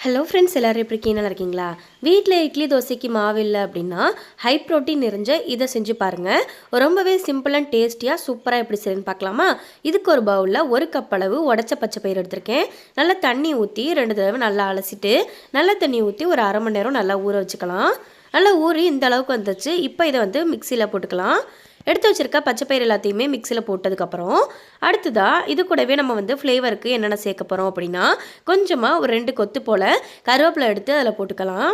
Hello friends, எல்லோரும் எப்படி இருக்கீங்க? நல்லா இருக்கீங்களா? வீட்டில் இட்லி தோசைக்கு மாவு இல்லை அப்படின்னா ஹை ப்ரோட்டீன் நிறைஞ்ச இதை செஞ்சு பாருங்கள். ரொம்பவே சிம்பிள் அண்ட் டேஸ்டியாக சூப்பராக எப்படி செய்யணும்னு பார்க்கலாமா? இதுக்கு ஒரு பவுலில் ஒரு கப் அளவு உடச்ச பச்சை பயிர் எடுத்திருக்கேன். நல்லா தண்ணி ஊற்றி 2 தடவை நல்லா அலசிட்டு நல்ல தண்ணி ஊற்றி ஒரு அரை மணி நேரம் நல்லா ஊற வச்சுக்கலாம். நல்லா ஊறி இந்த அளவுக்கு வந்துச்சு. இப்போ இதை மிக்சியில் போட்டுக்கலாம். எடுத்து வச்சுருக்க பச்சை பயிர் எல்லாத்தையுமே மிக்சியில் போட்டதுக்கப்புறம் அடுத்ததாக இது கூடவே நம்ம ஃப்ளேவருக்கு என்னென்ன சேர்க்க போகிறோம் அப்படின்னா கொஞ்சமாக ஒரு 2 கொத்து போல் கருவேப்பிலை எடுத்து அதில் போட்டுக்கலாம்.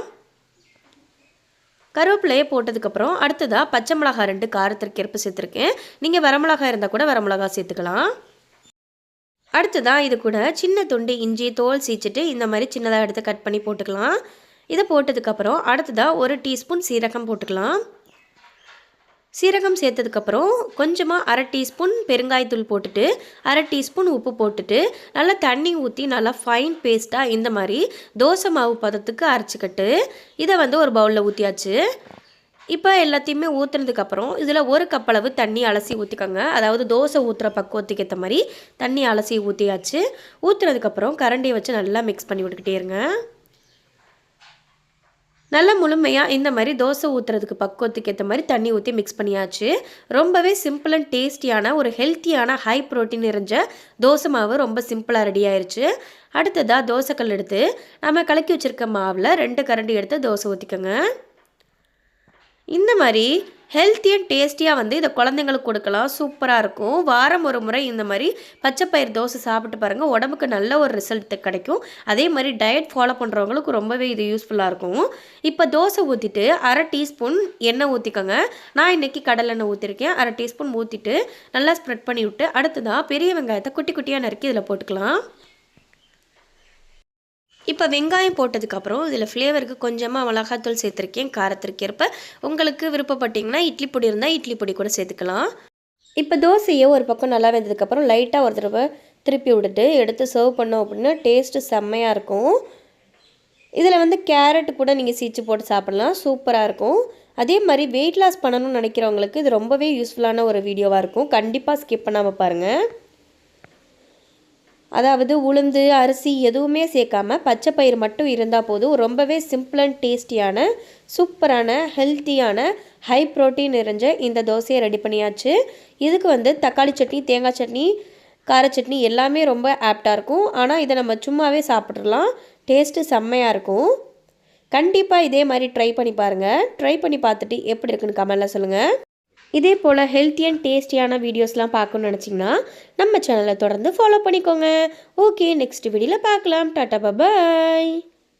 கருவேப்பிலையை போட்டதுக்கப்புறம் அடுத்ததாக பச்சை மிளகாய் 2 காரத்திற்கு ஏற்ப சேர்த்துருக்கேன். நீங்கள் வரமிளகாய் இருந்தால் கூட வரமிளகாய் சேர்த்துக்கலாம். அடுத்ததாக இது கூட சின்ன துண்டு இஞ்சி தோல் சீச்சிட்டு இந்த மாதிரி சின்னதாக எடுத்து கட் பண்ணி போட்டுக்கலாம். இதை போட்டதுக்கப்புறம் அடுத்ததாக 1 டீஸ்பூன் சீரகம் போட்டுக்கலாம். சீரகம் சேர்த்ததுக்கப்புறம் கொஞ்சமாக அரை டீஸ்பூன் பெருங்காயத்தூள் போட்டுட்டு அரை டீஸ்பூன் உப்பு போட்டுட்டு நல்லா தண்ணி ஊற்றி நல்லா ஃபைன் பேஸ்ட்டாக இந்த மாதிரி தோசை மாவு பதத்துக்கு அரைச்சிக்கிட்டு இதை ஒரு பவுலில் ஊற்றியாச்சு. இப்போ எல்லாத்தையுமே ஊற்றுனதுக்கப்புறம் இதில் 1 கப் அளவு தண்ணி அலசி ஊற்றிக்கோங்க. அதாவது தோசை ஊற்றுற பக்குவத்துக்கு ஏற்ற மாதிரி தண்ணி அலசி ஊற்றியாச்சு. ஊற்றுனதுக்கப்புறம் கரண்டியை வச்சு நல்லா மிக்ஸ் பண்ணி விட்டுக்கிட்டே இருங்க. நல்லா முழுமையாக இந்த மாதிரி தோசை ஊற்றுறதுக்கு பக்குவத்துக்கு ஏற்ற மாதிரி தண்ணி ஊற்றி மிக்ஸ் பண்ணியாச்சு. ரொம்பவே சிம்பிள் அண்ட் டேஸ்டியான ஒரு ஹெல்த்தியான ஹை ப்ரோட்டீன் நிறைஞ்ச தோசை மாவு ரொம்ப சிம்பிளாக ரெடி ஆயிடுச்சு. அடுத்ததாக தோசைக்கல் எடுத்து நம்ம கலக்கி வச்சுருக்க மாவில் 2 கரண்டி எடுத்து தோசை ஊற்றிக்கோங்க. இந்த மாதிரி ஹெல்த்தி அண்ட் டேஸ்டியாக இதை குழந்தைங்களுக்கு கொடுக்கலாம். சூப்பராக இருக்கும். வாரம் ஒரு முறை இந்த மாதிரி பச்சைப்பயிர் தோசை சாப்பிட்டு பாருங்கள். உடம்புக்கு நல்ல ஒரு ரிசல்ட் கிடைக்கும். அதே மாதிரி டயட் ஃபாலோ பண்ணுறவங்களுக்கு ரொம்பவே இது யூஸ்ஃபுல்லாக இருக்கும். இப்போ தோசை ஊற்றிட்டு அரை டீஸ்பூன் எண்ணெய் ஊற்றிக்கோங்க. நான் இன்றைக்கி கடலை எண்ணெய் ஊற்றிருக்கேன். அரை டீஸ்பூன் ஊற்றிட்டு நல்லா ஸ்ப்ரெட் பண்ணி விட்டு அடுத்ததாக பெரிய வெங்காயத்தை குட்டி குட்டியாக நறுக்கி இதில் போட்டுக்கலாம். இப்போ வெங்காயம் போட்டதுக்கப்புறம் இதில் ஃப்ளேவருக்கு கொஞ்சமாக மிளகாத்தூள் சேர்த்துருக்கேன் காரத்திற்கு ஏற்ப. உங்களுக்கு விருப்பப்பட்டிங்கன்னா இட்லி பொடி இருந்தால் இட்லி பொடி கூட சேர்த்துக்கலாம். இப்போ தோசையை ஒரு பக்கம் நல்லா வெந்ததுக்கப்புறம் லைட்டாக ஒரு தடவை திருப்பி விட்டுட்டு எடுத்து சர்வ் பண்ணோம் அப்படின்னா டேஸ்ட்டு செம்மையாக இருக்கும். இதில் கேரட் கூட நீங்கள் சீச்சு போட்டு சாப்பிட்லாம். சூப்பராக இருக்கும். அதே மாதிரி வெயிட் லாஸ் பண்ணணும்னு நினைக்கிறவங்களுக்கு இது ரொம்பவே யூஸ்ஃபுல்லான ஒரு வீடியோவாக இருக்கும். கண்டிப்பாக ஸ்கிப் பண்ணாமல் பாருங்கள். அதாவது உளுந்து அரிசி எதுவுமே சேர்க்காம பச்சை பயிர் மட்டும் இருந்தால் போதும். ரொம்பவே சிம்பிள் அண்ட் டேஸ்டியான சூப்பரான ஹெல்த்தியான ஹை ப்ரோட்டீன் நிறைஞ்ச இந்த தோசையை ரெடி பண்ணியாச்சு. இதுக்கு தக்காளி சட்னி தேங்காய் சட்னி கார சட்னி எல்லாமே ரொம்ப ஆப்டாக இருக்கும். ஆனால் இதை நம்ம சும்மாவே சாப்பிட்றலாம். டேஸ்ட்டு செம்மையாக இருக்கும். கண்டிப்பாக இதே மாதிரி ட்ரை பண்ணி பாருங்கள். ட்ரை பண்ணி பார்த்துட்டு எப்படி இருக்குன்னு கமெண்ட்டில் சொல்லுங்கள். இதே போல் ஹெல்த்தி அண்ட் டேஸ்டியான வீடியோஸ்லாம் பார்க்கணுன்னு நினச்சிங்கன்னா நம்ம சேனலை தொடர்ந்து ஃபாலோ பண்ணிக்கோங்க. ஓகே, நெக்ஸ்ட் வீடியோவில் பார்க்கலாம். டாட்டா பாய்.